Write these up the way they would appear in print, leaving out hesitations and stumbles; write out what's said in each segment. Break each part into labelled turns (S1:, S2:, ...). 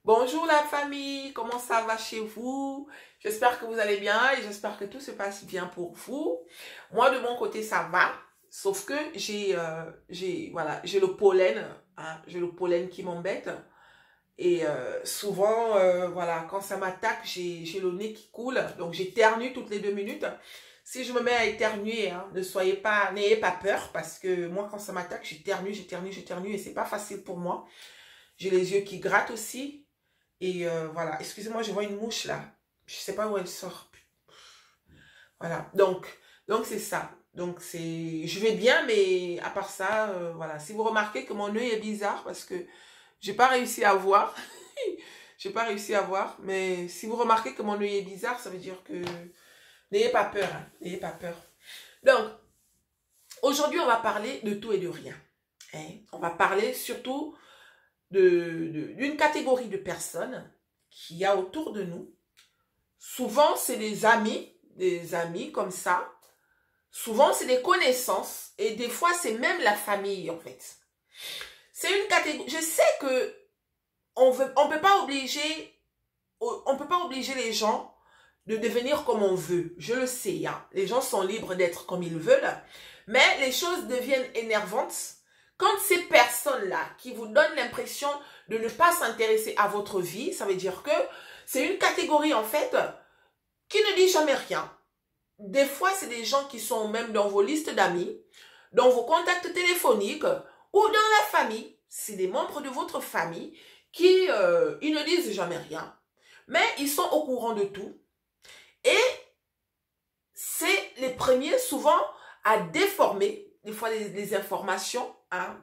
S1: Bonjour la famille, comment ça va chez vous? J'espère que vous allez bien et j'espère que tout se passe bien pour vous. Moi de mon côté ça va, sauf que j'ai le pollen, hein, j'ai le pollen qui m'embête et souvent voilà, quand ça m'attaque, j'ai le nez qui coule, donc j'éternue toutes les 2 minutes. Si je me mets à éternuer, hein, n'ayez pas peur parce que moi quand ça m'attaque, j'éternue et c'est pas facile pour moi. J'ai les yeux qui grattent aussi. Et voilà, excusez-moi, je vois une mouche là. Je sais pas où elle sort. Voilà, donc c'est ça. Donc je vais bien, mais à part ça, voilà. Si vous remarquez que mon œil est bizarre, parce que j'ai pas réussi à voir. J'ai pas réussi à voir, mais si vous remarquez que mon œil est bizarre, ça veut dire que n'ayez pas peur, hein, n'ayez pas peur. Donc, aujourd'hui, on va parler de tout et de rien. Hein. On va parler surtout d'une catégorie de personnes qu'il y a autour de nous. Souvent, c'est des amis comme ça. Souvent, c'est des connaissances. Et des fois, c'est même la famille, en fait. C'est une catégorie... Je sais que on peut pas obliger les gens de devenir comme on veut. Je le sais, hein. Les gens sont libres d'être comme ils veulent. Mais les choses deviennent énervantes quand ces personnes-là qui vous donnent l'impression de ne pas s'intéresser à votre vie. Ça veut dire que c'est une catégorie en fait qui ne dit jamais rien. Des fois, c'est des gens qui sont même dans vos listes d'amis, dans vos contacts téléphoniques ou dans la famille. C'est des membres de votre famille qui ils ne disent jamais rien, mais ils sont au courant de tout. Et c'est les premiers souvent à déformer des fois les informations, hein,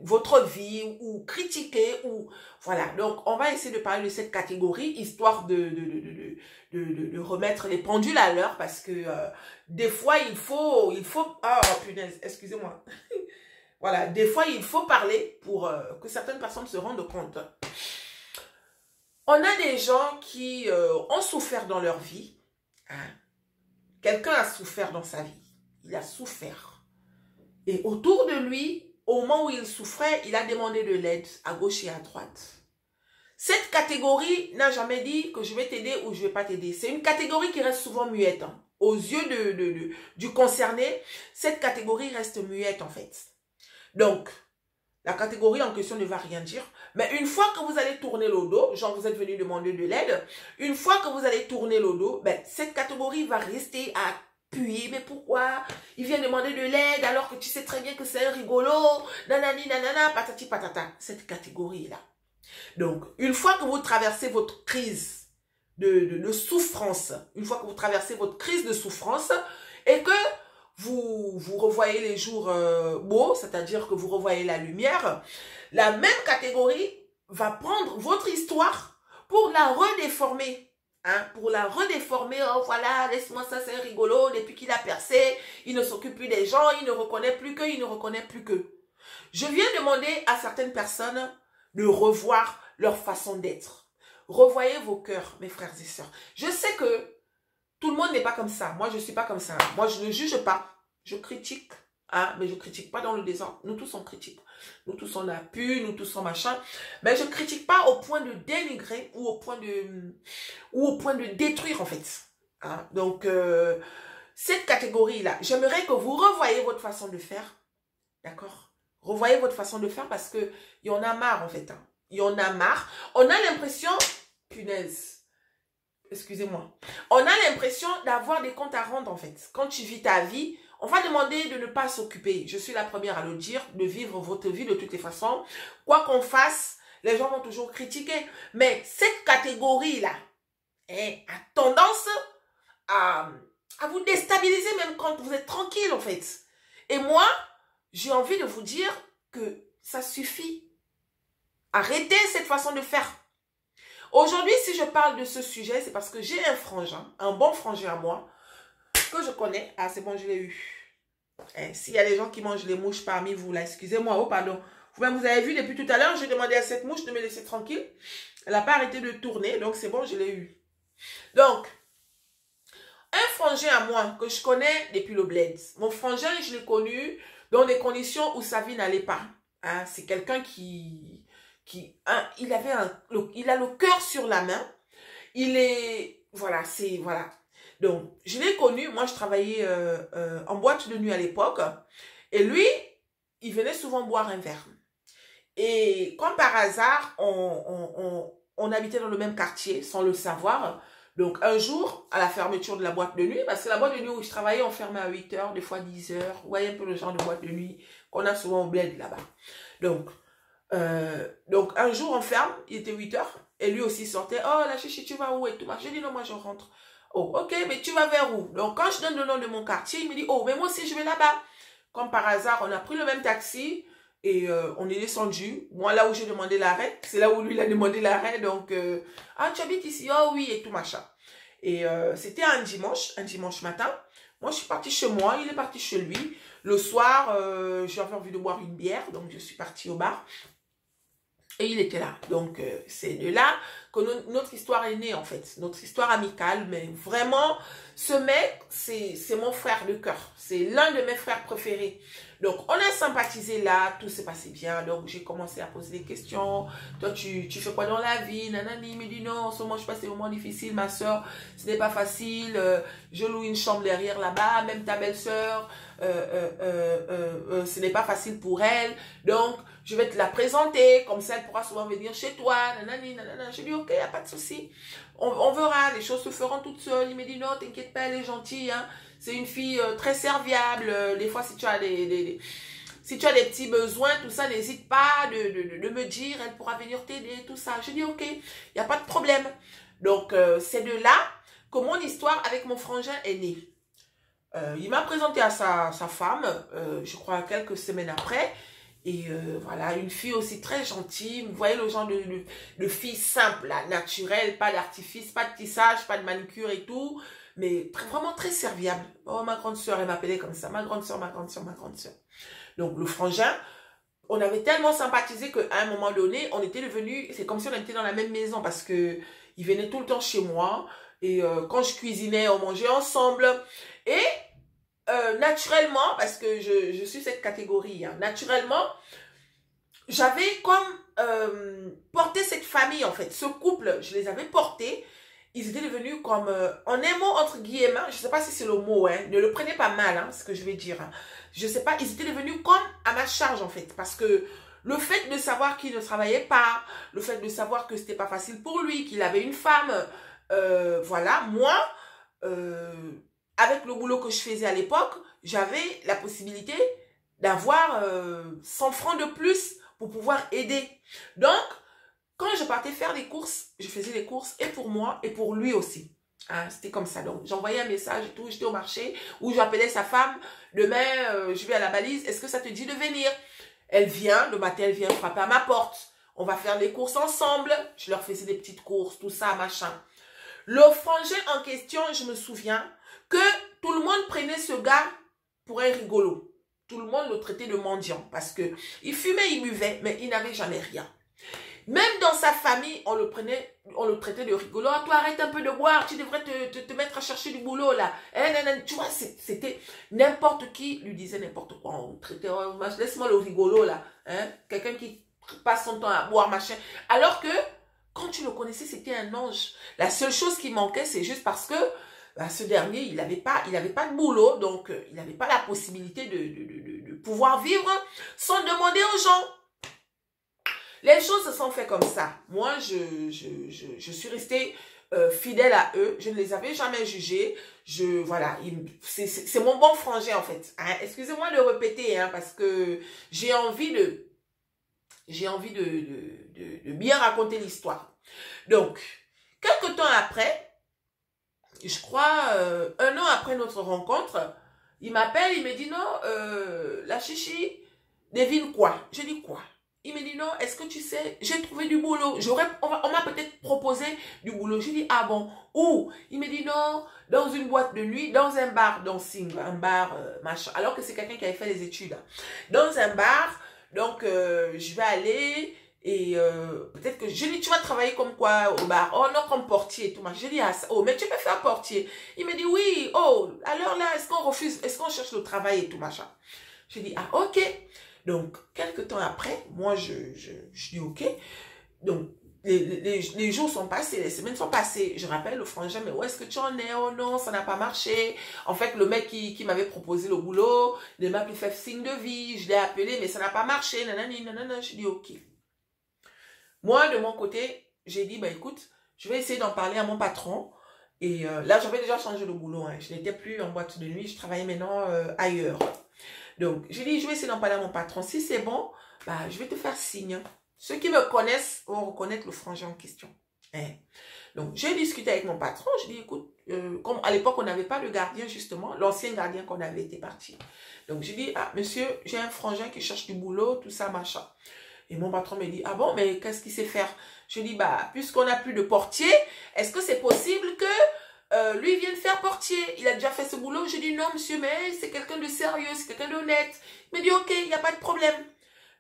S1: votre vie ou critiquer ou voilà. Donc on va essayer de parler de cette catégorie histoire de remettre les pendules à l'heure parce que des fois il faut ah punaise, excusez-moi. Voilà, des fois il faut parler pour que certaines personnes se rendent compte. On a des gens qui ont souffert dans leur vie, hein. Quelqu'un a souffert dans sa vie, il a souffert. Et autour de lui, au moment où il souffrait, il a demandé de l'aide à gauche et à droite. Cette catégorie n'a jamais dit que je vais t'aider ou je ne vais pas t'aider. C'est une catégorie qui reste souvent muette. Hein. Aux yeux du concerné, cette catégorie reste muette en fait. Donc, la catégorie en question ne va rien dire. Mais une fois que vous allez tourner le dos, genre vous êtes venu demander de l'aide, une fois que vous allez tourner le dos, ben, cette catégorie va rester à appuyer. Mais pourquoi il vient demander de l'aide alors que tu sais très bien que c'est un rigolo, nanani, nanana, patati patata. Cette catégorie-là. Donc, une fois que vous traversez votre crise de souffrance, une fois que vous traversez votre crise de souffrance et que vous revoyez les jours beaux, c'est-à-dire que vous revoyez la lumière, la même catégorie va prendre votre histoire pour la redéformer. Hein, pour la redéformer, oh voilà, laisse-moi ça, c'est rigolo, depuis qu'il a percé, il ne s'occupe plus des gens, il ne reconnaît plus que. Je viens demander à certaines personnes de revoir leur façon d'être. Revoyez vos cœurs, mes frères et sœurs. Je sais que tout le monde n'est pas comme ça. Moi, je ne suis pas comme ça. Moi, je ne juge pas. Je critique. Hein, mais je ne critique pas dans le désordre. Nous tous, on critique. Nous tous, on a pu. Nous tous, on machin. Mais je ne critique pas au point de dénigrer ou au point de détruire, en fait. Hein, donc, cette catégorie-là, j'aimerais que vous revoyiez votre façon de faire. D'accord? Revoyez votre façon de faire parce qu'il y en a marre, en fait. Hein. Il y en a marre. On a l'impression... Punaise. Excusez-moi. On a l'impression d'avoir des comptes à rendre, en fait. Quand tu vis ta vie, on va demander de ne pas s'occuper. Je suis la première à le dire, de vivre votre vie de toutes les façons. Quoi qu'on fasse, les gens vont toujours critiquer. Mais cette catégorie-là a tendance à vous déstabiliser même quand vous êtes tranquille, en fait. Et moi, j'ai envie de vous dire que ça suffit. Arrêtez cette façon de faire. Aujourd'hui, si je parle de ce sujet, c'est parce que j'ai un frangin, un bon frangin à moi, que je connais. Ah, c'est bon, je l'ai eu. S'il y a des gens qui mangent les mouches parmi vous, là, excusez-moi, oh, pardon. Vous-même, vous avez vu, depuis tout à l'heure, j'ai demandé à cette mouche de me laisser tranquille. Elle n'a pas arrêté de tourner, donc c'est bon, je l'ai eu. Donc, un frangin à moi, que je connais depuis le bled. Mon frangin, je l'ai connu dans des conditions où sa vie n'allait pas. Hein, c'est quelqu'un qui il a le cœur sur la main. Il est, voilà, c'est, voilà. Donc, je l'ai connu, moi je travaillais en boîte de nuit à l'époque, et lui, il venait souvent boire un verre. Et comme par hasard, on habitait dans le même quartier sans le savoir. Donc un jour, à la fermeture de la boîte de nuit, parce que la boîte de nuit où je travaillais, on fermait à 8 h, des fois 10 h. Vous voyez un peu le genre de boîte de nuit qu'on a souvent au bled là-bas. Donc un jour on ferme, il était 8 h, et lui aussi sortait. Oh la chichi, tu vas où et tout. Je dis non, moi je rentre. Oh ok, mais tu vas vers où? Donc quand je donne le nom de mon quartier, il me dit oh mais moi aussi je vais là-bas. Comme par hasard, on a pris le même taxi. Et on est descendu. Moi, là où j'ai demandé l'arrêt, c'est là où lui, il a demandé l'arrêt. Donc, ah, tu habites ici? Oh oui, et tout machin. Et c'était un dimanche matin. Moi, je suis partie chez moi, il est parti chez lui. Le soir, j'avais envie de boire une bière, donc je suis partie au bar. Et il était là. Donc, c'est de là que notre histoire est née, en fait. Notre histoire amicale. Mais vraiment, ce mec, c'est mon frère de cœur. C'est l'un de mes frères préférés. Donc, on a sympathisé là. Tout s'est passé bien. Donc, j'ai commencé à poser des questions. Toi, tu fais quoi dans la vie? Nanani, il me dit non, en ce moment, je passe des moments difficiles. Ma soeur, ce n'est pas facile. Je loue une chambre derrière là-bas. Même ta belle-sœur, ce n'est pas facile pour elle. Donc, je vais te la présenter, comme ça elle pourra souvent venir chez toi, nanani, nanana. Je dis ok, il n'y a pas de souci. On verra, les choses se feront toutes seules. Il me dit non, t'inquiète pas, elle est gentille. Hein. C'est une fille très serviable. Des fois, si tu as des petits besoins, tout ça, n'hésite pas de me dire, elle pourra venir t'aider, tout ça. Je dis ok, il n'y a pas de problème. Donc, c'est de là que mon histoire avec mon frangin est née. Il m'a présenté à sa femme, je crois quelques semaines après. Et voilà, une fille aussi très gentille. Vous voyez le genre de fille simple, là, naturelle, pas d'artifice, pas de tissage, pas de manicure et tout. Mais vraiment très serviable. Oh, ma grande soeur, elle m'appelait comme ça. Ma grande soeur, ma grande soeur, ma grande soeur. Donc, le frangin, on avait tellement sympathisé qu'à un moment donné, on était devenus... C'est comme si on était dans la même maison parce que il venait tout le temps chez moi. Et quand je cuisinais, on mangeait ensemble. Et... naturellement, parce que je suis cette catégorie, hein, naturellement, j'avais comme porté cette famille, en fait. Ce couple, je les avais portés. Ils étaient devenus comme, en un mot, entre guillemets, je ne sais pas si c'est le mot, hein, ne le prenez pas mal, hein, ce que je vais dire. Hein. Je ne sais pas, ils étaient devenus comme à ma charge, en fait. Parce que le fait de savoir qu'il ne travaillait pas, le fait de savoir que c'était pas facile pour lui, qu'il avait une femme, voilà, moi... avec le boulot que je faisais à l'époque, j'avais la possibilité d'avoir 100 francs de plus pour pouvoir aider. Donc, quand je partais faire des courses, je faisais des courses et pour moi et pour lui aussi. Hein, c'était comme ça. Donc, j'envoyais un message et tout, j'étais au marché où j'appelais sa femme. Demain, je vais à la balise, est-ce que ça te dit de venir? Elle vient, le matin, elle vient frapper à ma porte. On va faire les courses ensemble. Je leur faisais des petites courses, tout ça, machin. Le frangin en question, je me souviens que tout le monde prenait ce gars pour un rigolo. Tout le monde le traitait de mendiant parce que il fumait, il buvait, mais il n'avait jamais rien. Même dans sa famille, on le traitait de rigolo. Ah, toi, arrête un peu de boire, tu devrais te mettre à chercher du boulot là. Tu vois, c'était n'importe qui lui disait n'importe quoi. On traitait, oh, laisse-moi le rigolo là. Hein? Quelqu'un qui passe son temps à boire, machin. Alors que quand tu le connaissais, c'était un ange. La seule chose qui manquait, c'est juste parce que ce dernier, il n'avait pas de boulot, donc il n'avait pas la possibilité de pouvoir vivre sans demander aux gens. Les choses se sont faites comme ça. Moi, je suis restée fidèle à eux. Je ne les avais jamais jugés. Voilà, c'est mon bon frangin en fait. Hein? Excusez-moi de répéter, hein, parce que j'ai envie de bien raconter l'histoire. Donc, quelques temps après, je crois, 1 an après notre rencontre, il m'appelle, il me dit non, la chichi, devine quoi? Je dis quoi? Il me dit non, est-ce que tu sais, j'ai trouvé du boulot. On m'a peut-être proposé du boulot. Je dis ah bon, où? Il me dit non, dans une boîte de nuit, dans un bar dancing, un bar machin. Alors que c'est quelqu'un qui avait fait des études. Hein. Dans un bar, donc je vais aller... Et peut-être que je dis, tu vas travailler comme quoi au bar? Oh non, comme portier et tout. Je dis, ah, oh, mais tu peux faire portier. Il me dit, oui, oh, alors là, est-ce qu'on refuse, est-ce qu'on cherche le travail et tout, machin? Je dis, ah, ok. Donc, quelques temps après, moi, je dis ok. Donc, les jours sont passés, les semaines sont passées. Je rappelle le frangin, mais où est-ce que tu en es? Oh non, ça n'a pas marché. En fait, le mec qui m'avait proposé le boulot ne m'a plus fait signe de vie. Je l'ai appelé, mais ça n'a pas marché. Nanani, nanana. Je dis ok. Moi, de mon côté, j'ai dit, bah écoute, je vais essayer d'en parler à mon patron. Et là, j'avais déjà changé de boulot. Hein. Je n'étais plus en boîte de nuit, je travaillais maintenant ailleurs. Donc, j'ai dit, je vais essayer d'en parler à mon patron. Si c'est bon, bah, je vais te faire signe. Ceux qui me connaissent vont reconnaître le frangin en question. Hein. Donc, j'ai discuté avec mon patron. Je dis, écoute, comme à l'époque, on n'avait pas de gardien, justement, l'ancien gardien qu'on avait été parti. Donc, j'ai dit, ah, monsieur, j'ai un frangin qui cherche du boulot, tout ça, machin. Et mon patron me dit, ah bon, mais qu'est-ce qu'il sait faire? Je dis, bah, puisqu'on n'a plus de portier, est-ce que c'est possible que lui vienne faire portier? Il a déjà fait ce boulot. Je dis, non, monsieur, mais c'est quelqu'un de sérieux, c'est quelqu'un d'honnête. Il me dit, ok, il n'y a pas de problème.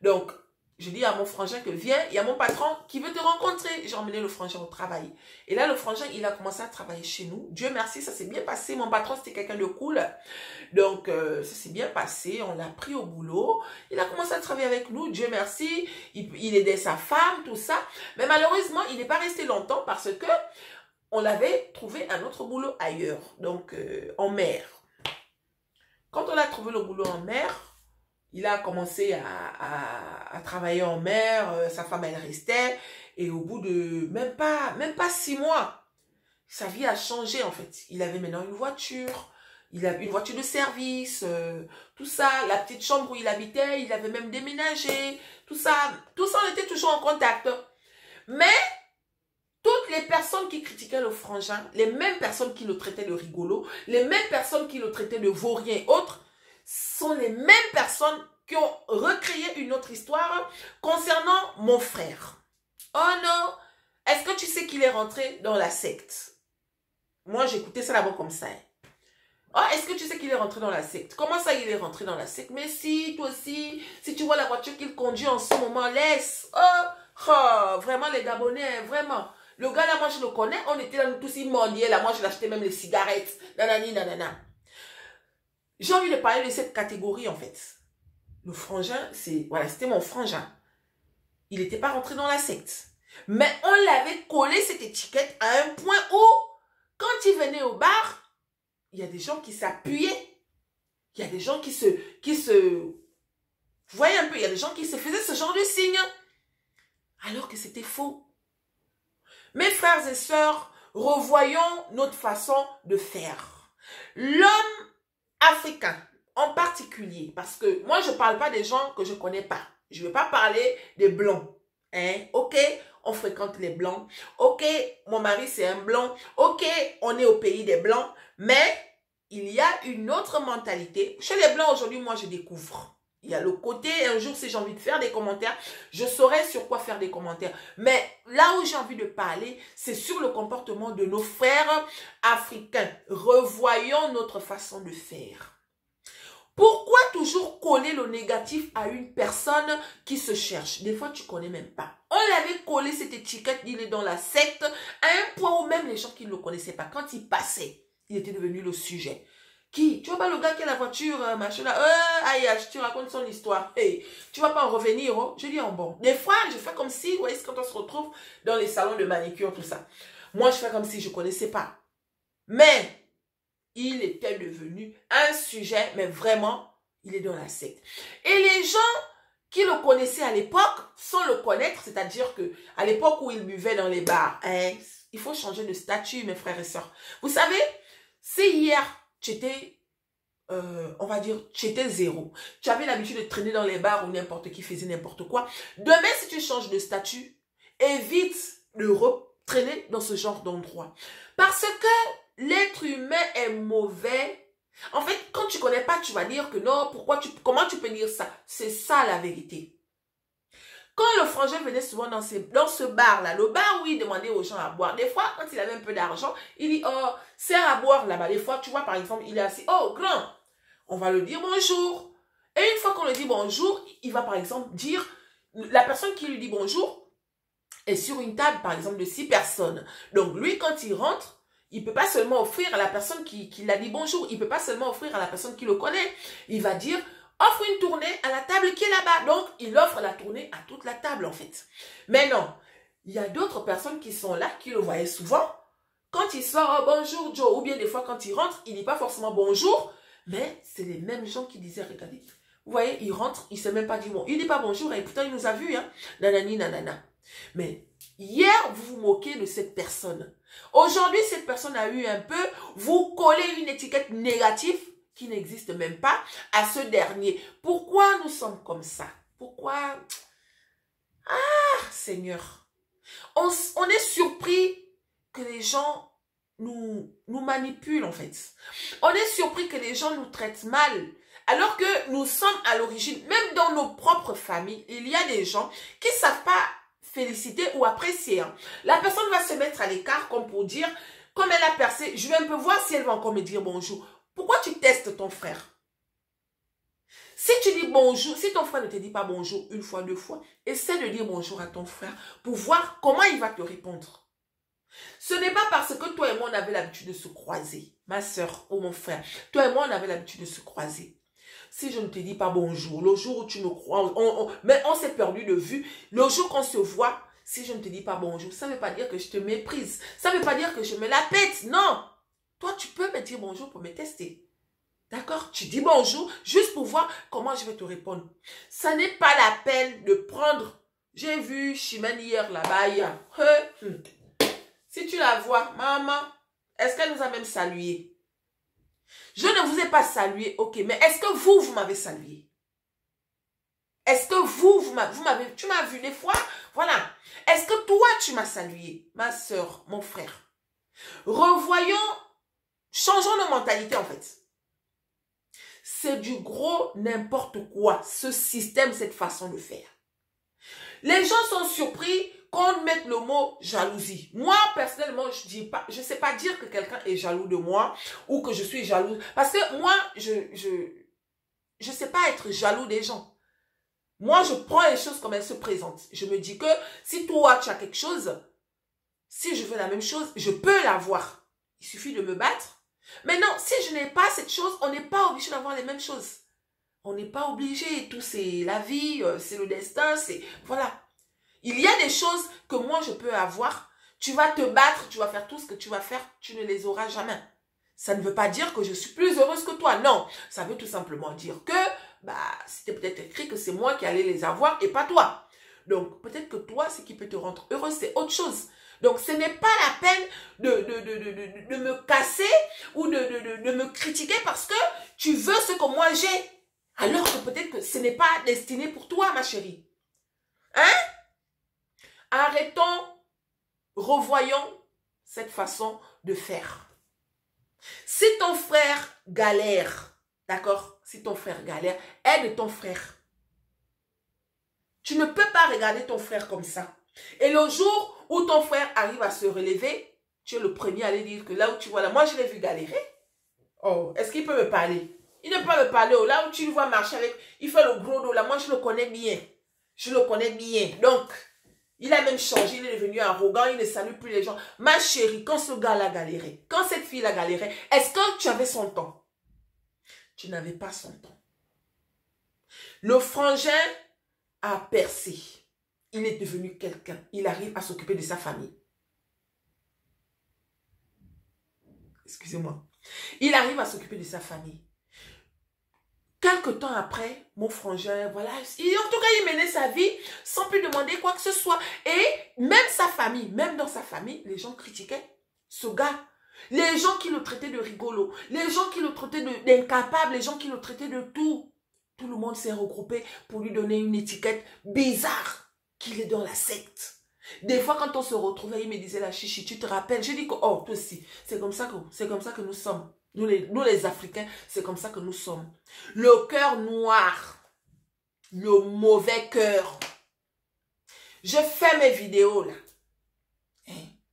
S1: Donc, je dis à mon frangin que viens, il y a mon patron qui veut te rencontrer. J'ai emmené le frangin au travail. Et là, le frangin, il a commencé à travailler chez nous. Dieu merci, ça s'est bien passé. Mon patron, c'était quelqu'un de cool. Donc, ça s'est bien passé. On l'a pris au boulot. Il a commencé à travailler avec nous. Dieu merci. Il aidait sa femme, tout ça. Mais malheureusement, il n'est pas resté longtemps parce que on l'avait trouvé un autre boulot ailleurs. Donc, en mer. Quand on a trouvé le boulot en mer, il a commencé à travailler en mer, sa femme elle restait, et au bout de même pas 6 mois, sa vie a changé en fait. Il avait maintenant une voiture, il a une voiture de service, tout ça, la petite chambre où il habitait, il avait même déménagé, tout ça on était toujours en contact. Mais toutes les personnes qui critiquaient le frangin, les mêmes personnes qui le traitaient de rigolo, les mêmes personnes qui le traitaient de vaurien et autres, sont les mêmes personnes qui ont recréé une autre histoire concernant mon frère. Oh non, est-ce que tu sais qu'il est rentré dans la secte? Moi, j'écoutais ça d'abord comme ça. Oh, est-ce que tu sais qu'il est rentré dans la secte? Comment ça, il est rentré dans la secte? Mais si, toi aussi, si tu vois la voiture qu'il conduit en ce moment, laisse. Oh, vraiment, les Gabonais, vraiment. Le gars là, moi, je le connais. On était là, nous tous immondiers, là. Moi, je l'achetais même les cigarettes. Nanani, nanana. J'ai envie de parler de cette catégorie, en fait. Le frangin, voilà, c'était mon frangin. Il n'était pas rentré dans la secte. Mais on l'avait collé cette étiquette à un point où, quand il venait au bar, il y a des gens qui s'appuyaient. Il y a des gens qui se... Vous voyez un peu, il y a des gens qui se faisaient ce genre de signe. Alors que c'était faux. Mes frères et sœurs, revoyons notre façon de faire. L'homme africain, en particulier, parce que moi, je ne parle pas des gens que je ne connais pas. Je ne vais pas parler des blancs. Hein? Ok, on fréquente les blancs. Ok, mon mari, c'est un blanc. Ok, on est au pays des blancs. Mais il y a une autre mentalité. Chez les blancs, aujourd'hui, moi, je découvre. Il y a le côté, un jour, si j'ai envie de faire des commentaires, je saurai sur quoi faire des commentaires. Mais là où j'ai envie de parler, c'est sur le comportement de nos frères africains. Revoyons notre façon de faire. Pourquoi toujours coller le négatif à une personne qui se cherche? Des fois, tu ne connais même pas. On l'avait collé cette étiquette, il est dans la secte, à un point où même les gens qui ne le connaissaient pas, quand il passait, il était devenu le sujet. Qui? Tu vois pas le gars qui a la voiture, machin là, aïe, tu racontes son histoire. Hey, tu vas pas en revenir, oh? Je dis, oh bon. Des fois, je fais comme si, vous voyez, quand on se retrouve dans les salons de manicure, tout ça. Moi, je fais comme si je connaissais pas. Mais il était devenu un sujet, mais vraiment, il est dans la secte. Et les gens qui le connaissaient à l'époque, sans le connaître, c'est-à-dire que à l'époque où il buvait dans les bars, hein, il faut changer de statut, mes frères et sœurs. Vous savez, c'est hier, tu étais, on va dire, tu étais zéro. Tu avais l'habitude de traîner dans les bars où n'importe qui faisait n'importe quoi. Demain, si tu changes de statut, évite de retraîner dans ce genre d'endroit. Parce que l'être humain est mauvais. En fait, quand tu ne connais pas, tu vas dire que non, comment tu peux dire ça? C'est ça la vérité. Quand le frangin venait souvent dans ce bar-là, le bar où il demandait aux gens à boire, des fois, quand il avait un peu d'argent, il dit, oh, sers à boire là-bas. Des fois, tu vois, par exemple, il est assis, oh, grand, on va le dire bonjour. Et une fois qu'on le dit bonjour, il va par exemple dire, la personne qui lui dit bonjour est sur une table, par exemple, de 6 personnes. Donc, lui, quand il rentre, il ne peut pas seulement offrir à la personne qui l'a dit bonjour, il ne peut pas seulement offrir à la personne qui le connaît. Il va dire, offre une tournée à la table qui est là-bas. Donc, il offre la tournée à toute la table, en fait. Mais non, il y a d'autres personnes qui sont là, qui le voyaient souvent. Quand il sort, oh, bonjour Joe, ou bien des fois quand il rentre, il ne dit pas forcément bonjour, mais c'est les mêmes gens qui disaient, regardez, vous voyez, il rentre, il ne sait même pas dire bon, il ne dit pas bonjour, et pourtant il nous a vus, hein, nanani, nanana. Mais hier, vous vous moquez de cette personne. Aujourd'hui, cette personne a eu un peu, vous collez une étiquette négative qui n'existe même pas à ce dernier. Pourquoi nous sommes comme ça? Pourquoi? Ah, Seigneur. On est surpris que les gens nous manipulent, en fait. On est surpris que les gens nous traitent mal. Alors que nous sommes à l'origine, même dans nos propres familles, il y a des gens qui ne savent pas féliciter ou apprécier. La personne va se mettre à l'écart comme pour dire, comme elle a percé, je vais un peu voir si elle va encore me dire bonjour. Pourquoi tu testes ton frère? Si tu dis bonjour, si ton frère ne te dit pas bonjour une fois, deux fois, essaie de dire bonjour à ton frère pour voir comment il va te répondre. Ce n'est pas parce que toi et moi, on avait l'habitude de se croiser, ma soeur ou mon frère. Toi et moi, on avait l'habitude de se croiser. Si je ne te dis pas bonjour, le jour où tu me crois, mais on s'est perdu de vue. Le jour qu'on se voit, si je ne te dis pas bonjour, ça ne veut pas dire que je te méprise. Ça ne veut pas dire que je me la pète. Non. Toi, tu peux me dire bonjour pour me tester. D'accord? Tu dis bonjour juste pour voir comment je vais te répondre. Ça n'est pas la peine de prendre. J'ai vu Chimène hier là-bas. Si tu la vois, maman, est-ce qu'elle nous a même salué? Je ne vous ai pas salué, ok, mais est-ce que vous m'avez salué? Est-ce que tu m'as vu des fois? Voilà. Est-ce que toi, tu m'as salué? Ma soeur, mon frère. Revoyons, changeons nos mentalités en fait. C'est du gros n'importe quoi, ce système, cette façon de faire. Les gens sont surpris qu'on mette le mot jalousie. Moi, personnellement, je ne sais pas dire que quelqu'un est jaloux de moi ou que je suis jalouse. Parce que moi, je sais pas être jaloux des gens. Moi, je prends les choses comme elles se présentent. Je me dis que si toi, tu as quelque chose, si je veux la même chose, je peux l'avoir. Il suffit de me battre. Maintenant, si je n'ai pas cette chose, on n'est pas obligé d'avoir les mêmes choses. On n'est pas obligé. Tout, c'est la vie, c'est le destin, c'est... Voilà. Il y a des choses que moi, je peux avoir. Tu vas te battre, tu vas faire tout ce que tu vas faire, tu ne les auras jamais. Ça ne veut pas dire que je suis plus heureuse que toi. Non, ça veut tout simplement dire que c'était peut-être écrit que c'est moi qui allais les avoir et pas toi. Donc, peut-être que toi, ce qui peut te rendre heureuse, c'est autre chose. Donc, ce n'est pas la peine de me casser ou de me critiquer parce que tu veux ce que moi j'ai. Alors que peut-être que ce n'est pas destiné pour toi, ma chérie. Hein? Arrêtons, revoyons cette façon de faire. Si ton frère galère, d'accord? Si ton frère galère, aide ton frère. Tu ne peux pas regarder ton frère comme ça. Et le jour où ton frère arrive à se relever, tu es le premier à aller dire que là où tu vois là, moi je l'ai vu galérer. Oh, est-ce qu'il peut me parler? Il ne peut pas me parler. Oh, là où tu le vois marcher avec, il fait le gros dos là, moi je le connais bien. Je le connais bien. Donc, il a même changé, il est devenu arrogant, il ne salue plus les gens. Ma chérie, quand ce gars-là galéré, quand cette fille-là galéré, est-ce que tu avais son temps? Tu n'avais pas son temps. Le frangin a percé. Il est devenu quelqu'un. Il arrive à s'occuper de sa famille. Excusez-moi. Il arrive à s'occuper de sa famille. Quelque temps après, mon frangin, voilà, en tout cas, il menait sa vie sans plus demander quoi que ce soit. Et même sa famille, même dans sa famille, les gens critiquaient ce gars. Les gens qui le traitaient de rigolo, les gens qui le traitaient d'incapable, les gens qui le traitaient de tout. Tout le monde s'est regroupé pour lui donner une étiquette bizarre qu'il est dans la secte. Des fois, quand on se retrouvait, il me disait, la chichi, tu te rappelles? Je dis que, oh, toi aussi, c'est comme ça que nous sommes. Nous les Africains, c'est comme ça que nous sommes. Le cœur noir. Le mauvais cœur. Je fais mes vidéos là.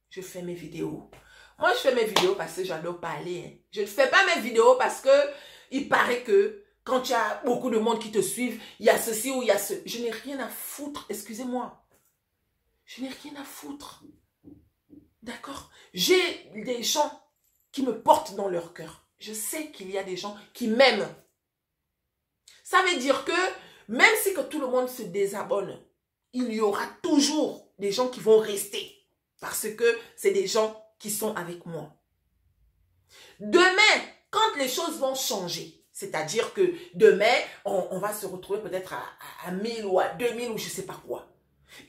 S1: Je fais mes vidéos. Moi, je fais mes vidéos parce que j'adore parler. Je ne fais pas mes vidéos parce que il paraît que quand tu as beaucoup de monde qui te suivent, il y a ceci ou il y a ce. Je n'ai rien à foutre. Excusez-moi. Je n'ai rien à foutre. D'accord? J'ai des gens qui me portent dans leur cœur. Je sais qu'il y a des gens qui m'aiment. Ça veut dire que même si que tout le monde se désabonne, il y aura toujours des gens qui vont rester. Parce que c'est des gens qui sont avec moi. Demain, quand les choses vont changer, c'est-à-dire que demain, on va se retrouver peut-être à 1000 ou à 2000 ou je ne sais pas quoi.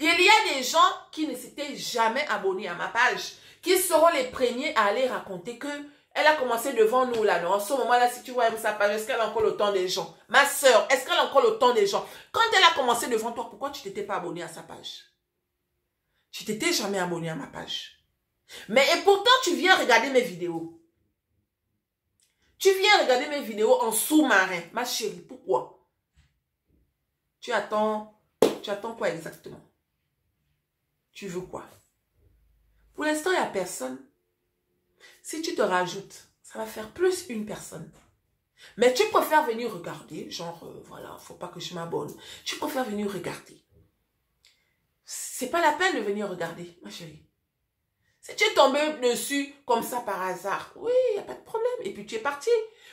S1: Il y a des gens qui ne s'étaient jamais abonnés à ma page, qui seront les premiers à aller raconter que elle a commencé devant nous là, non? En ce moment-là, si tu vois sa page, est-ce qu'elle a encore le temps des gens? Ma soeur, est-ce qu'elle a encore le temps des gens? Quand elle a commencé devant toi, pourquoi tu t'étais pas abonné à sa page? Tu t'étais jamais abonné à ma page. Mais et pourtant, tu viens regarder mes vidéos. Tu viens regarder mes vidéos en sous-marin. Ma chérie, pourquoi? Tu attends quoi exactement? Tu veux quoi? Pour l'instant, il n'y a personne. Si tu te rajoutes, ça va faire plus une personne. Mais tu préfères venir regarder, genre, voilà, faut pas que je m'abonne. Tu préfères venir regarder. C'est pas la peine de venir regarder, ma chérie. Si tu es tombé dessus comme ça par hasard, oui, il n'y a pas de problème. Et puis tu es parti.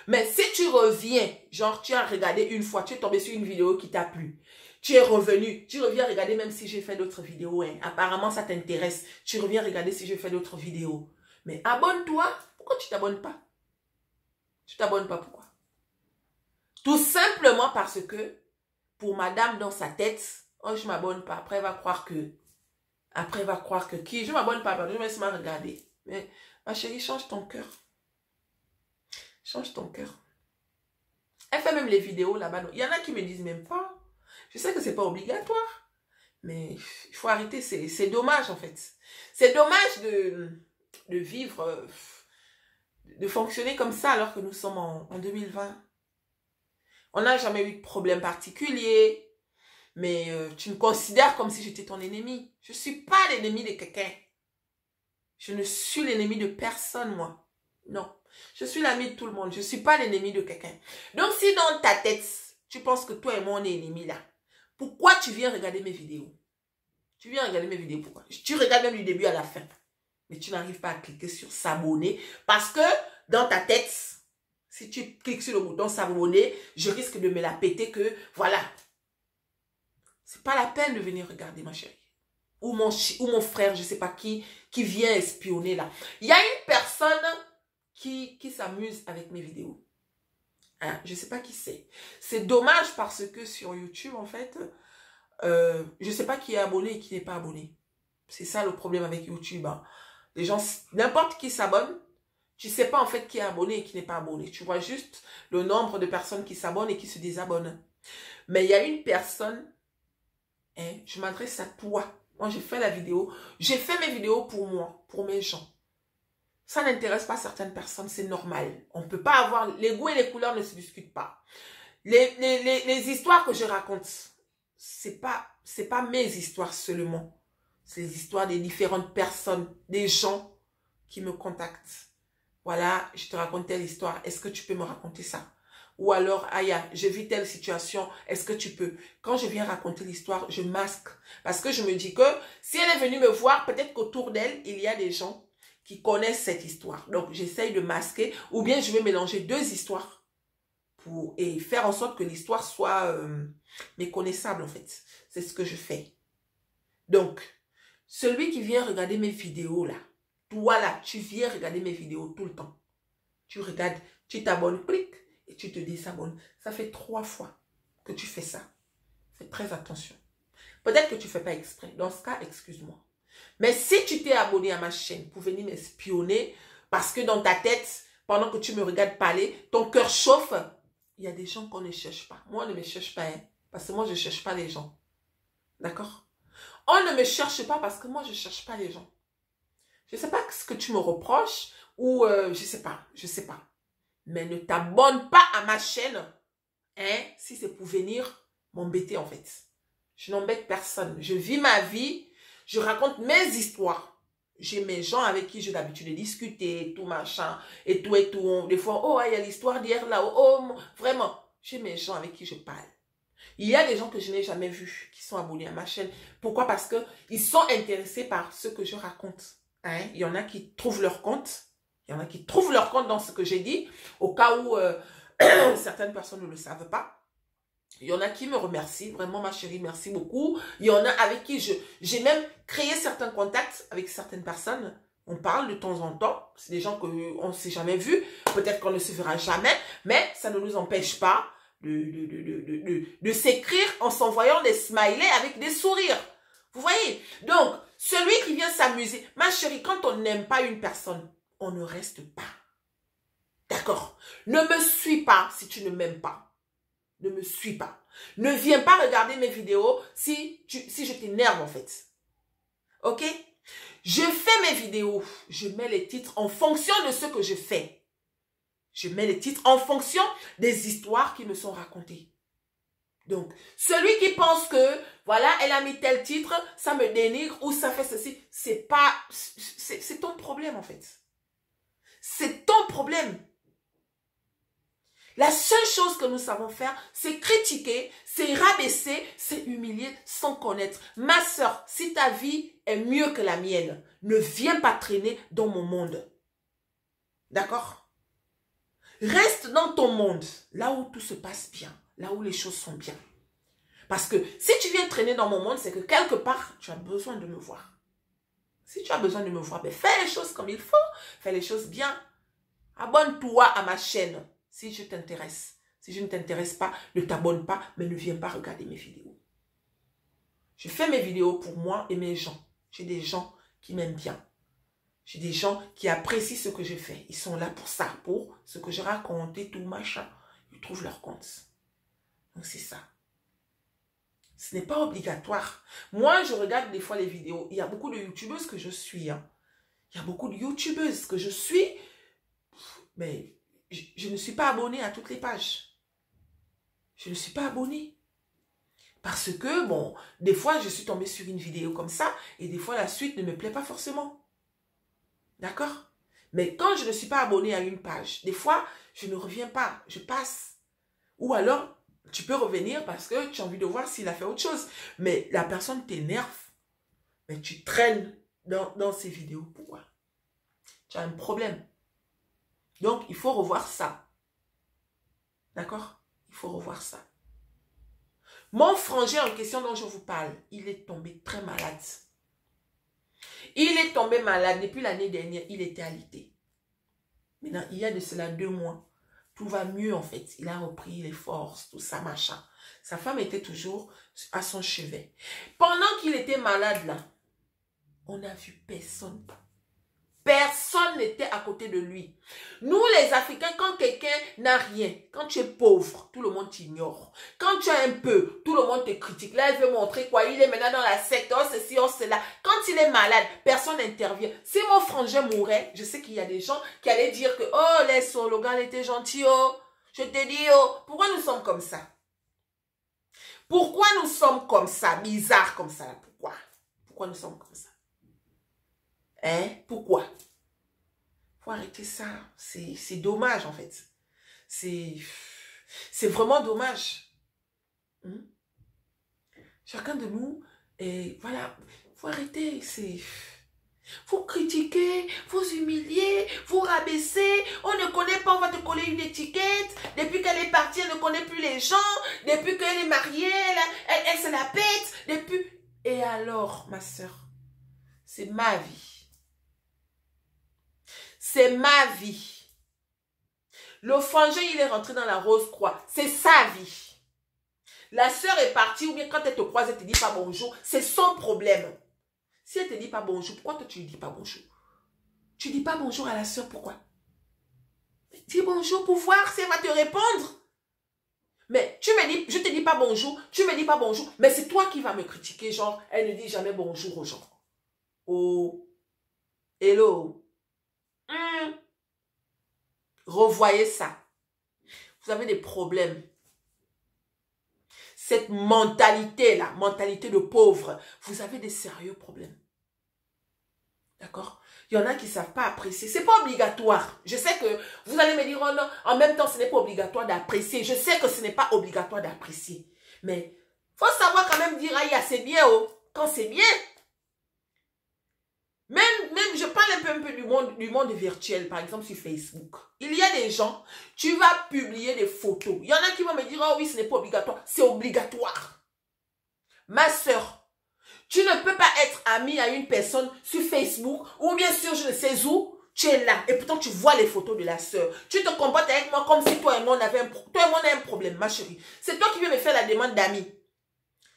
S1: Mais si tu reviens, genre tu as regardé une fois, tu es tombé sur une vidéo qui t'a plu. Tu es revenu, tu reviens regarder même si j'ai fait d'autres vidéos. Hein. Apparemment, ça t'intéresse. Tu reviens regarder si j'ai fait d'autres vidéos. Mais abonne-toi. Pourquoi tu t'abonnes pas? Tu t'abonnes pas pourquoi? Tout simplement parce que pour madame dans sa tête, oh je m'abonne pas. Après elle va croire que qui? Je m'abonne pas, pardon, je me laisse mal regarder. Mais ma chérie, change ton cœur. Change ton cœur. Elle fait même les vidéos là-bas. Il y en a qui me disent même pas. Je sais que c'est pas obligatoire. Mais il faut arrêter. C'est dommage en fait. C'est dommage de vivre, de fonctionner comme ça alors que nous sommes en 2020. On n'a jamais eu de problème particulier. Mais tu me considères comme si j'étais ton ennemi. Je ne suis pas l'ennemi de quelqu'un. Je ne suis l'ennemi de personne, moi. Non. Je suis l'ami de tout le monde. Je ne suis pas l'ennemi de quelqu'un. Donc, si dans ta tête, tu penses que toi et moi, on est ennemis là, pourquoi tu viens regarder mes vidéos? Tu viens regarder mes vidéos, pourquoi? Tu regardes même du début à la fin. Mais tu n'arrives pas à cliquer sur s'abonner. Parce que dans ta tête, si tu cliques sur le bouton s'abonner, je risque de me la péter que, voilà. C'est pas la peine de venir regarder, ma chérie. Ou mon frère, je ne sais pas qui vient espionner là. Il y a une personne qui s'amuse avec mes vidéos. Hein, je ne sais pas qui c'est. C'est dommage parce que sur YouTube, en fait, je ne sais pas qui est abonné et qui n'est pas abonné. C'est ça le problème avec YouTube. Hein. Les gens, n'importe qui s'abonne, tu ne sais pas en fait qui est abonné et qui n'est pas abonné. Tu vois juste le nombre de personnes qui s'abonnent et qui se désabonnent. Mais il y a une personne, hein, je m'adresse à toi. Moi, j'ai fait la vidéo. J'ai fait mes vidéos pour moi, pour mes gens. Ça n'intéresse pas certaines personnes, c'est normal. On ne peut pas avoir... Les goûts et les couleurs ne se discutent pas. Les histoires que je raconte, c'est pas mes histoires seulement. C'est les histoires des différentes personnes, des gens qui me contactent. Voilà, je te raconte telle histoire. Est-ce que tu peux me raconter ça? Ou alors, Aya, je vis telle situation, est-ce que tu peux? Quand je viens raconter l'histoire, je masque. Parce que je me dis que si elle est venue me voir, peut-être qu'autour d'elle, il y a des gens qui connaissent cette histoire. Donc, j'essaye de masquer ou bien je vais mélanger deux histoires et faire en sorte que l'histoire soit méconnaissable en fait. C'est ce que je fais. Donc, celui qui vient regarder mes vidéos là, toi là, tu viens regarder mes vidéos tout le temps. Tu regardes, tu t'abonnes, clic, et tu te désabonnes. Ça fait 3 fois que tu fais ça. Fais très attention. Peut-être que tu ne fais pas exprès. Dans ce cas, excuse-moi. Mais si tu t'es abonné à ma chaîne pour venir m'espionner, parce que dans ta tête, pendant que tu me regardes parler, ton cœur chauffe, il y a des gens qu'on ne cherche pas. Moi, on ne me cherche pas, hein, parce que moi, je ne cherche pas les gens. D'accord? On ne me cherche pas parce que moi, je ne cherche pas les gens. Je ne sais pas ce que tu me reproches ou je ne sais pas, Mais ne t'abonne pas à ma chaîne, hein, si c'est pour venir m'embêter en fait. Je n'embête personne. Je vis ma vie, je raconte mes histoires. J'ai mes gens avec qui j'ai l'habitude de discuter, tout machin, et tout et tout. Des fois, oh, il y a l'histoire d'hier là, oh, vraiment. J'ai mes gens avec qui je parle. Il y a des gens que je n'ai jamais vus qui sont abonnés à ma chaîne. Pourquoi? Parce qu'ils sont intéressés par ce que je raconte. Hein? Il y en a qui trouvent leur compte. Il y en a qui trouvent leur compte dans ce que j'ai dit. Au cas où certaines personnes ne le savent pas. Il y en a qui me remercient. Vraiment, ma chérie, merci beaucoup. Il y en a avec qui j'ai même créé certains contacts avec certaines personnes. On parle de temps en temps. C'est des gens qu'on ne s'est jamais vus. Peut-être qu'on ne se verra jamais. Mais ça ne nous empêche pas de s'écrire en s'envoyant des smileys avec des sourires. Vous voyez? Donc, celui qui vient s'amuser. Ma chérie, quand on n'aime pas une personne, on ne reste pas. D'accord? Ne me suis pas si tu ne m'aimes pas. Ne me suis pas. Ne viens pas regarder mes vidéos si je t'énerve en fait. Ok? Je fais mes vidéos. Je mets les titres en fonction de ce que je fais. Je mets les titres en fonction des histoires qui me sont racontées. Donc, celui qui pense que, voilà, elle a mis tel titre, ça me dénigre ou ça fait ceci, c'est ton problème en fait. C'est ton problème. La seule chose que nous savons faire, c'est critiquer, c'est rabaisser, c'est humilier sans connaître. Ma soeur, si ta vie est mieux que la mienne, ne viens pas traîner dans mon monde. D'accord? Reste dans ton monde, là où tout se passe bien, là où les choses sont bien. Parce que si tu viens traîner dans mon monde, c'est que quelque part, tu as besoin de me voir. Si tu as besoin de me voir, ben fais les choses comme il faut, fais les choses bien. Abonne-toi à ma chaîne. Si je t'intéresse. Si je ne t'intéresse pas, ne t'abonne pas, mais ne viens pas regarder mes vidéos. Je fais mes vidéos pour moi et mes gens. J'ai des gens qui m'aiment bien. J'ai des gens qui apprécient ce que je fais. Ils sont là pour ça, pour ce que je raconte et tout, machin. Ils trouvent leur compte. Donc c'est ça. Ce n'est pas obligatoire. Moi, je regarde des fois les vidéos. Il y a beaucoup de youtubeuses que je suis. Hein. Il y a beaucoup de youtubeuses que je suis. Mais je ne suis pas abonnée à toutes les pages. Je ne suis pas abonnée. Parce que, bon, des fois, je suis tombée sur une vidéo comme ça, et des fois, la suite ne me plaît pas forcément. D'accord? Mais quand je ne suis pas abonnée à une page, des fois, je ne reviens pas, je passe. Ou alors, tu peux revenir parce que tu as envie de voir s'il a fait autre chose. Mais la personne t'énerve, mais tu traînes dans ces vidéos. Pourquoi? Tu as un problème. Donc, il faut revoir ça. D'accord? Il faut revoir ça. Mon frangin en question dont je vous parle, il est tombé très malade. Il est tombé malade. Depuis l'année dernière, il était alité. Maintenant, il y a de cela 2 mois. Tout va mieux en fait. Il a repris les forces, tout ça, machin. Sa femme était toujours à son chevet. Pendant qu'il était malade là, on n'a vu personne. Personne n'était à côté de lui. Nous, les Africains, quand quelqu'un n'a rien, quand tu es pauvre, tout le monde t'ignore. Quand tu as un peu, tout le monde te critique. Là, elle veut montrer quoi. Il est maintenant dans la secte, oh ceci, oh cela. Quand il est malade, personne n'intervient. Si mon frangin mourait, je sais qu'il y a des gens qui allaient dire que, oh, laisse, le gars était gentil, oh. Je te dis, oh, pourquoi nous sommes comme ça? Pourquoi nous sommes comme ça? Bizarre comme ça, pourquoi? Pourquoi nous sommes comme ça? Hein? Pourquoi? Faut arrêter ça. C'est dommage, en fait. C'est vraiment dommage. Chacun de nous, voilà, faut arrêter. Faut critiquer, faut humilier, faut rabaisser. On ne connaît pas, on va te coller une étiquette. Depuis qu'elle est partie, elle ne connaît plus les gens. Depuis qu'elle est mariée, elle se la pète. Depuis... Et alors, ma soeur, c'est ma vie. C'est ma vie. Le frangin, il est rentré dans la Rose-Croix. C'est sa vie. La sœur est partie, ou bien quand elle te croise, elle te dit pas bonjour. C'est son problème. Si elle te dit pas bonjour, pourquoi toi tu lui dis pas bonjour? Tu dis pas bonjour à la sœur, pourquoi? Dis bonjour pour voir si elle va te répondre. Mais tu me dis, je te dis pas bonjour, tu me dis pas bonjour, mais c'est toi qui vas me critiquer, genre, elle ne dit jamais bonjour aux gens. Oh, hello. Revoyez ça. Vous avez des problèmes. Cette mentalité-là, mentalité de pauvre, vous avez des sérieux problèmes. D'accord? Il y en a qui ne savent pas apprécier. Ce n'est pas obligatoire. Je sais que vous allez me dire, oh non, en même temps, ce n'est pas obligatoire d'apprécier. Je sais que ce n'est pas obligatoire d'apprécier. Mais il faut savoir quand même dire, aïe, c'est bien, oh, quand c'est bien. Même, je parle un peu un peu du monde virtuel, par exemple sur Facebook. Il y a des gens, tu vas publier des photos. Il y en a qui vont me dire, oh oui, ce n'est pas obligatoire. C'est obligatoire. Ma soeur, tu ne peux pas être amie à une personne sur Facebook ou bien sûr je ne sais où. Tu es là et pourtant tu vois les photos de la soeur. Tu te comportes avec moi comme si toi et moi on avait un problème, ma chérie. C'est toi qui viens me faire la demande d'amis.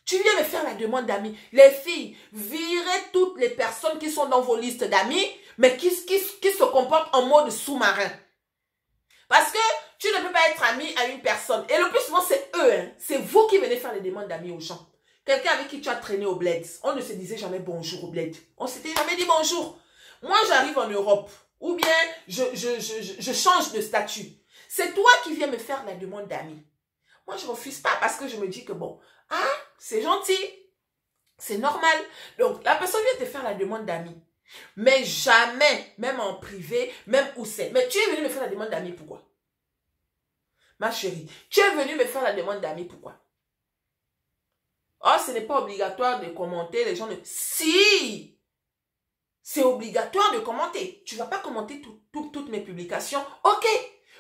S1: Tu viens me faire la demande d'amis. Les filles, virez toutes les personnes qui sont dans vos listes d'amis, mais qui se comportent en mode sous-marin. Parce que tu ne peux pas être ami à une personne. Et le plus souvent, c'est eux. Hein. C'est vous qui venez faire les demandes d'amis aux gens. Quelqu'un avec qui tu as traîné au bled. On ne se disait jamais bonjour au bled. On s'était jamais dit bonjour. Moi, j'arrive en Europe. Ou bien, je change de statut. C'est toi qui viens me faire la demande d'amis. Moi, je ne refuse pas parce que je me dis que bon, ah, c'est gentil. C'est normal. Donc, la personne vient te faire la demande d'amis. Mais jamais, même en privé, même où c'est. Mais tu es venu me faire la demande d'amis, pourquoi? Ma chérie, tu es venu me faire la demande d'amis, pourquoi? Oh, ce n'est pas obligatoire de commenter, les gens ne... Si! C'est obligatoire de commenter. Tu ne vas pas commenter toutes mes publications. Ok.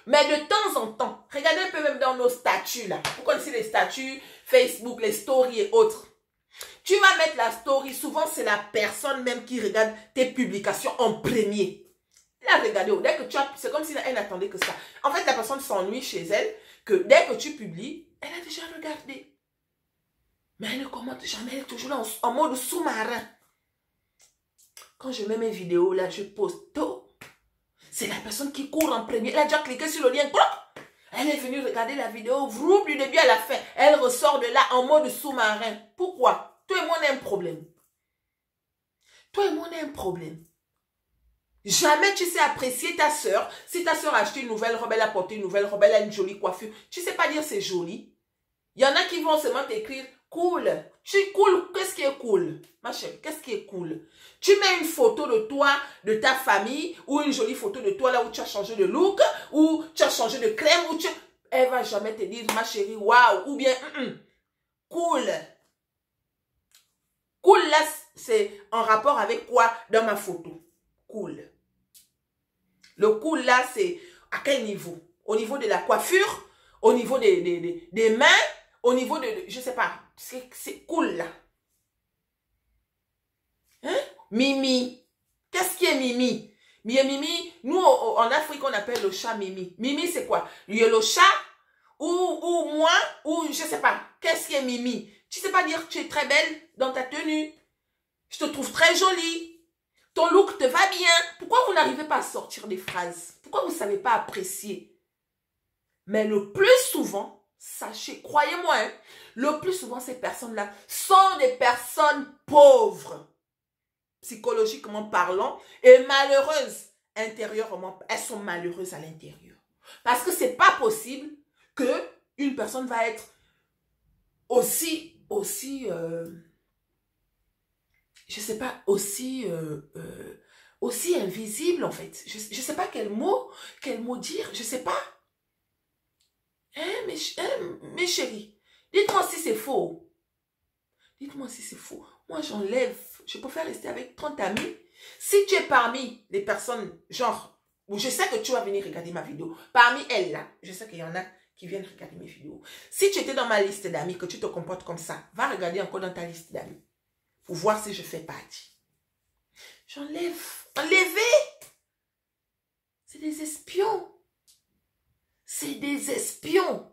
S1: Mais de temps en temps, regardez un peu même dans nos statuts là. Vous connaissez les statuts, Facebook, les stories et autres. Tu vas mettre la story. Souvent, c'est la personne même qui regarde tes publications en premier. Elle a regardé. Dès que tu as... C'est comme si elle n'attendait que ça. En fait, la personne s'ennuie chez elle que dès que tu publies, elle a déjà regardé. Mais elle ne commente jamais. Elle est toujours là en mode sous-marin. Quand je mets mes vidéos, là, je poste tout. C'est la personne qui court en premier. Elle a déjà cliqué sur le lien. Elle est venue regarder la vidéo. Vroom, du début à la fin. Elle ressort de là en mode sous-marin. Pourquoi? Toi et moi, on a un problème. Toi et moi, on a un problème. Jamais tu sais apprécier ta soeur. Si ta soeur a acheté une nouvelle robe, elle a porté une nouvelle robe, elle a une jolie coiffure. Tu sais pas dire c'est joli. Il y en a qui vont seulement t'écrire cool. Tu es cool. Qu'est-ce qui est cool? Ma chérie, qu'est-ce qui est cool? Tu mets une photo de toi, de ta famille, ou une jolie photo de toi là où tu as changé de look, ou tu as changé de crème, ou tu... Elle va jamais te dire, ma chérie, waouh, ou bien, cool. Cool là, c'est en rapport avec quoi dans ma photo? Cool. Le cool là, c'est à quel niveau? Au niveau de la coiffure, au niveau des mains, au niveau de je sais pas, c'est cool là. Hein? Mimi. Qu'est-ce qui est Mimi? Mimi, nous en Afrique on appelle le chat Mimi. Mimi c'est quoi? Il y a le chat ou moi ou je sais pas. Qu'est-ce qui est Mimi? Tu sais pas dire tu es très belle dans ta tenue. Je te trouve très jolie. Ton look te va bien. Pourquoi vous n'arrivez pas à sortir des phrases? Pourquoi vous ne savez pas apprécier? Mais le plus souvent, sachez, croyez-moi, hein, le plus souvent, ces personnes-là sont des personnes pauvres, psychologiquement parlant, et malheureuses intérieurement. Elles sont malheureuses à l'intérieur. Parce que c'est pas possible qu'une personne va être aussi je sais pas, aussi invisible en fait. Je sais pas quel mot dire, je sais pas. Mes chéris, dites-moi si c'est faux. Dites-moi si c'est faux. Moi, j'enlève. Je préfère rester avec 30 amis. Si tu es parmi les personnes, genre, où je sais que tu vas venir regarder ma vidéo, parmi elles là, je sais qu'il y en a qui viennent regarder mes vidéos. Si tu étais dans ma liste d'amis, que tu te comportes comme ça, va regarder encore dans ta liste d'amis. Pour voir si je fais partie. J'enlève. Enlevez. C'est des espions. C'est des espions.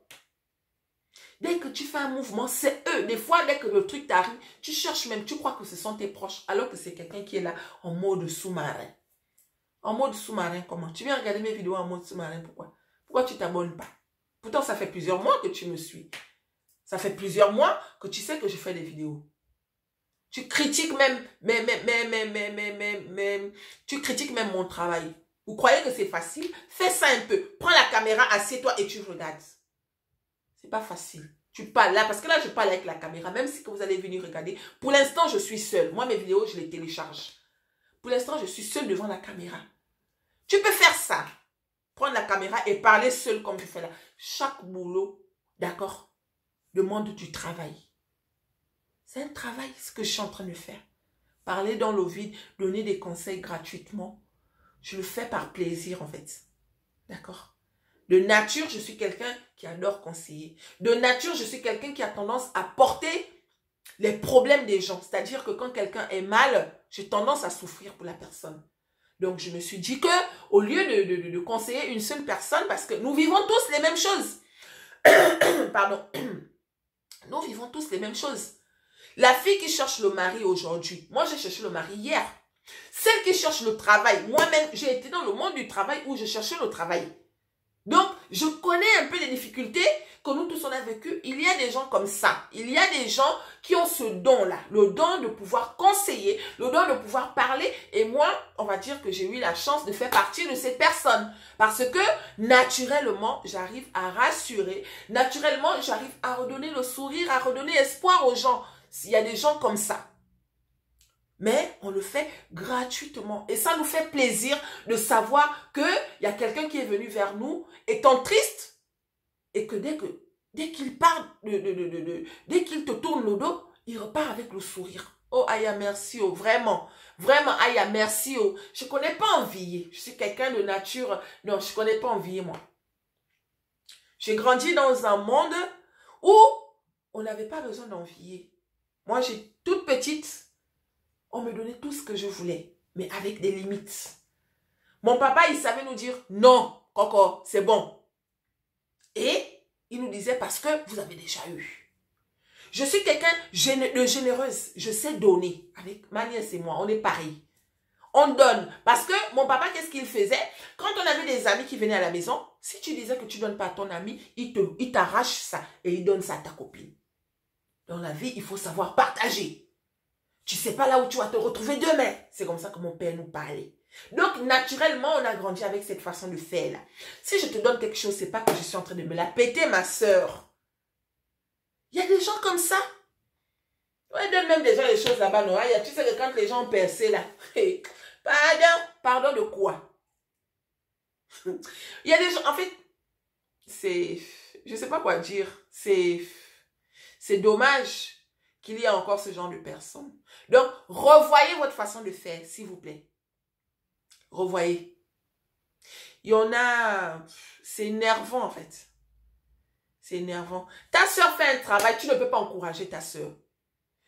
S1: Dès que tu fais un mouvement, c'est eux. Des fois, dès que le truc t'arrive, tu cherches même, tu crois que ce sont tes proches, alors que c'est quelqu'un qui est là en mode sous-marin. En mode sous-marin, comment? Tu viens regarder mes vidéos en mode sous-marin, pourquoi? Pourquoi tu t'abonnes pas? Pourtant, ça fait plusieurs mois que tu me suis. Ça fait plusieurs mois que tu sais que je fais des vidéos. Tu critiques même, tu critiques même mon travail. Vous croyez que c'est facile? Fais ça un peu. Prends la caméra, assieds-toi et tu regardes. C'est pas facile. Tu parles là, parce que là, je parle avec la caméra, même si que vous allez venir regarder. Pour l'instant, je suis seule. Moi, mes vidéos, je les télécharge. Pour l'instant, je suis seule devant la caméra. Tu peux faire ça. Prendre la caméra et parler seule comme je fais là. Chaque boulot, d'accord, demande du travail. C'est un travail, ce que je suis en train de faire. Parler dans le vide, donner des conseils gratuitement. Je le fais par plaisir, en fait. D'accord? De nature, je suis quelqu'un qui adore conseiller. De nature, je suis quelqu'un qui a tendance à porter les problèmes des gens. C'est-à-dire que quand quelqu'un est mal, j'ai tendance à souffrir pour la personne. Donc, je me suis dit que au lieu de conseiller une seule personne, parce que nous vivons tous les mêmes choses. Pardon. Nous vivons tous les mêmes choses. La fille qui cherche le mari aujourd'hui, moi j'ai cherché le mari hier. Celle qui cherche le travail, moi-même, j'ai été dans le monde du travail où je cherchais le travail. Donc, je connais un peu les difficultés que nous tous on a vécues. Il y a des gens comme ça. Il y a des gens qui ont ce don-là. Le don de pouvoir conseiller, le don de pouvoir parler. Et moi, on va dire que j'ai eu la chance de faire partie de ces personnes. Parce que, naturellement, j'arrive à rassurer. Naturellement, j'arrive à redonner le sourire, à redonner espoir aux gens. S'il y a des gens comme ça. Mais on le fait gratuitement. Et ça nous fait plaisir de savoir qu'il y a quelqu'un qui est venu vers nous, étant triste, et que dès qu'il part, dès qu'il te tourne le dos, il repart avec le sourire. Oh, Aya, merci, oh, vraiment. Vraiment, Aya, merci, oh. Je ne connais pas envier. Je suis quelqu'un de nature. Non, je ne connais pas envier, moi. J'ai grandi dans un monde où on n'avait pas besoin d'envier. Moi, j'ai toute petite... On me donnait tout ce que je voulais, mais avec des limites. Mon papa, il savait nous dire, non, Coco, c'est bon. Et il nous disait, parce que vous avez déjà eu. Je suis quelqu'un de généreuse. Je sais donner. Avec ma nièce et moi, on est pareil. On donne. Parce que mon papa, qu'est-ce qu'il faisait? Quand on avait des amis qui venaient à la maison, si tu disais que tu ne donnes pas à ton ami, il t'arrache ça et il donne ça à ta copine. Dans la vie, il faut savoir partager. Tu ne sais pas là où tu vas te retrouver demain. C'est comme ça que mon père nous parlait. Donc, naturellement, on a grandi avec cette façon de faire là. Si je te donne quelque chose, ce n'est pas que je suis en train de me la péter, ma soeur. Il y a des gens comme ça. On donne même déjà les choses là-bas. Tu sais que quand les gens ont percé là, pardon de quoi? Il y a des gens, en fait, je ne sais pas quoi dire. C'est dommage qu'il y ait encore ce genre de personnes. Donc, revoyez votre façon de faire, s'il vous plaît. Revoyez. Il y en a... C'est énervant, en fait. C'est énervant. Ta soeur fait un travail, tu ne peux pas encourager ta soeur.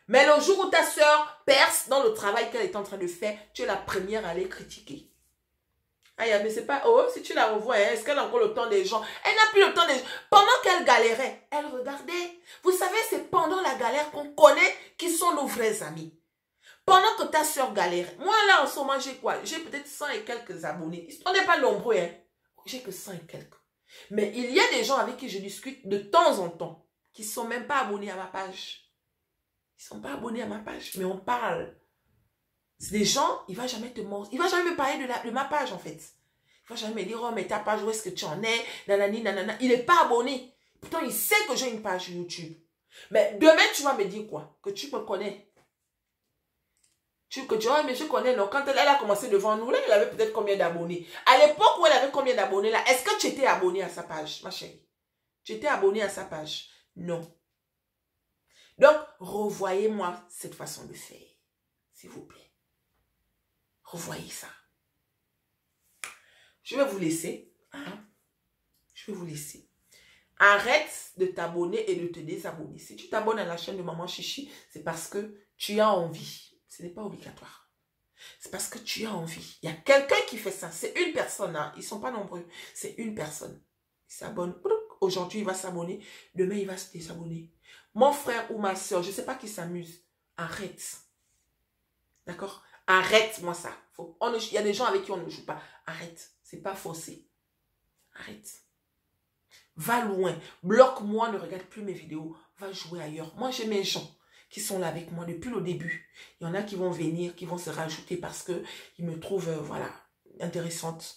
S1: Mais le jour où ta soeur perce dans le travail qu'elle est en train de faire, tu es la première à aller critiquer. Ah, mais c'est pas... Oh, si tu la revois, hein, est-ce qu'elle a encore le temps des gens? Elle n'a plus le temps des gens. Pendant qu'elle galérait, elle regardait. Vous savez, c'est pendant la galère qu'on connaît qui sont nos vrais amis. Pendant que ta soeur galérait. Moi, là, en ce moment, j'ai quoi? J'ai peut-être 100 et quelques abonnés. On n'est pas nombreux, hein. J'ai que 100 et quelques. Mais il y a des gens avec qui je discute de temps en temps qui ne sont même pas abonnés à ma page. Ils ne sont pas abonnés à ma page, mais on parle. C'est des gens, il ne va jamais te mentir. Il ne va jamais me parler de ma page, en fait. Il ne va jamais me dire, oh, mais ta page, où est-ce que tu en es? Nanani, nanana. Il n'est pas abonné. Pourtant, il sait que j'ai une page YouTube. Mais demain, tu vas me dire quoi? Que tu me connais. Que tu vois, mais je connais, non. Quand elle a commencé devant nous, là, elle avait peut-être combien d'abonnés? À l'époque où elle avait combien d'abonnés, là, est-ce que tu étais abonné à sa page, ma chérie? Tu étais abonné à sa page? Non. Donc, revoyez-moi cette façon de faire, s'il vous plaît. Revoyez ça. Je vais vous laisser. Hein? Je vais vous laisser. Arrête de t'abonner et de te désabonner. Si tu t'abonnes à la chaîne de Maman Chichi, c'est parce que tu as envie. Ce n'est pas obligatoire. C'est parce que tu as envie. Il y a quelqu'un qui fait ça. C'est une personne. Hein. Ils ne sont pas nombreux. C'est une personne. Il s'abonne. Aujourd'hui, il va s'abonner. Demain, il va se désabonner. Mon frère ou ma soeur, je ne sais pas qui s'amuse. Arrête. D'accord? Arrête-moi ça. Il y a des gens avec qui on ne joue pas. Arrête. Ce n'est pas forcé. Arrête. Va loin. Bloque-moi. Ne regarde plus mes vidéos. Va jouer ailleurs. Moi, j'ai mes gens qui sont là avec moi depuis le début. Il y en a qui vont venir, qui vont se rajouter parce qu'ils me trouvent, voilà, intéressante.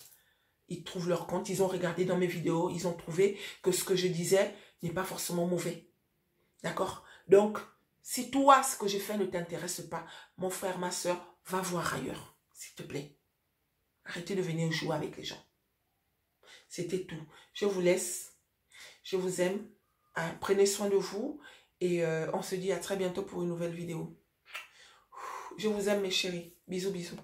S1: Ils trouvent leur compte, ils ont regardé dans mes vidéos, ils ont trouvé que ce que je disais n'est pas forcément mauvais. D'accord? Donc, si toi, ce que je fais ne t'intéresse pas, mon frère, ma soeur, va voir ailleurs, s'il te plaît. Arrêtez de venir jouer avec les gens. C'était tout. Je vous laisse. Je vous aime. Prenez soin de vous. Et on se dit à très bientôt pour une nouvelle vidéo. Je vous aime mes chéris. Bisous, bisous.